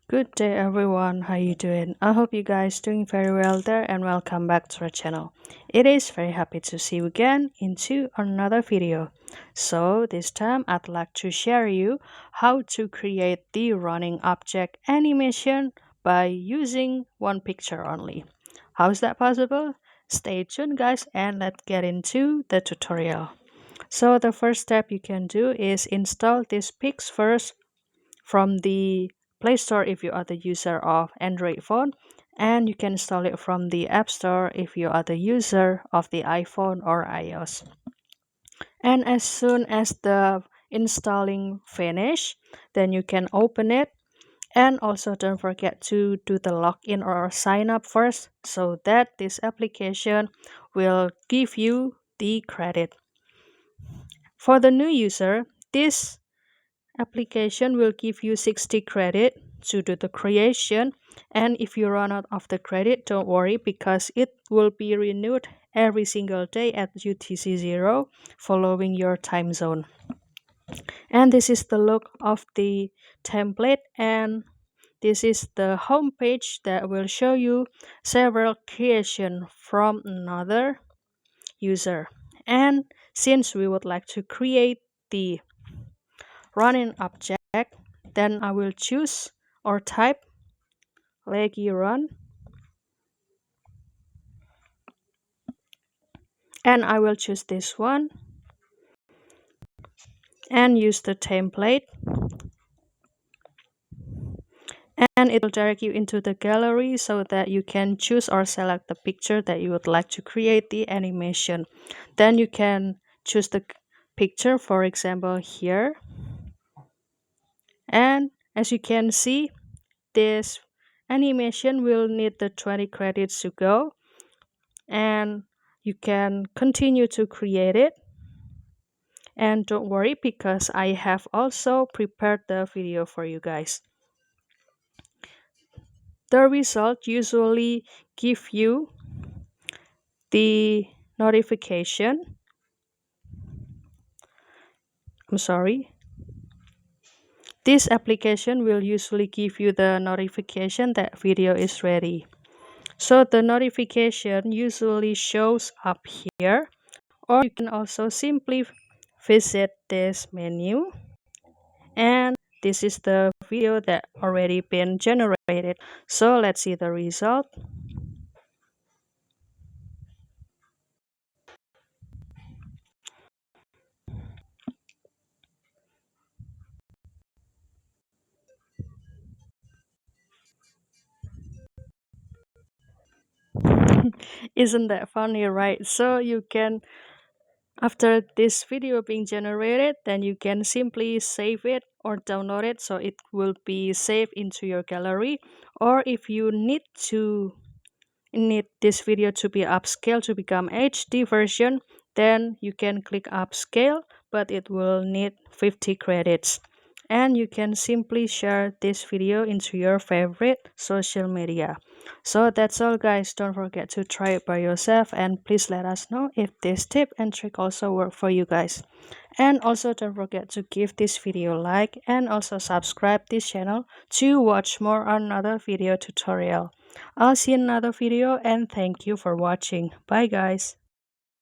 Good day everyone, how you doing? I hope you guys doing very well there and welcome back to our channel. It is very happy to see you again into another video. So this time I'd like to share you how to create the running object animation by using one picture only. How is that possible? Stay tuned guys and let's get into the tutorial. So the first step you can do is install this Pixverse from the Play Store if you are the user of Android phone, and you can install it from the App Store if you are the user of the iPhone or iOS. And as soon as the installing finish, then you can open it. And also don't forget to do the login or sign up first so that this application will give you the credit. For the new user, this application will give you 60 credit to do the creation, and if you run out of the credit, don't worry because it will be renewed every single day at UTC 0 following your time zone. And this is the look of the template, and this is the home page that will show you several creation from another user. And since we would like to create the running object, then I will choose or type leggy run, and I will choose this one and use the template, and it will direct you into the gallery so that you can choose or select the picture that you would like to create the animation. Then you can choose the picture, for example here, and as you can see, this animation will need the 20 credits to go, and you can continue to create it. And don't worry because I have also prepared the video for you guys. The result usually give you the notification. I'm sorry. This application will usually give you the notification that video is ready. So the notification usually shows up here, or you can also simply visit this menu, and this is the video that already been generated. So let's see the result. Isn't that funny, right? So you can, after this video being generated, then you can simply save it or download it so it will be saved into your gallery. Or if you need this video to be upscaled to become HD version, then you can click upscale, but it will need 50 credits. And you can simply share this video into your favorite social media. So that's all guys, don't forget to try it by yourself, and please let us know if this tip and trick also work for you guys. And also don't forget to give this video a like and also subscribe this channel to watch more another video tutorial. I'll see you in another video, and thank you for watching. Bye guys.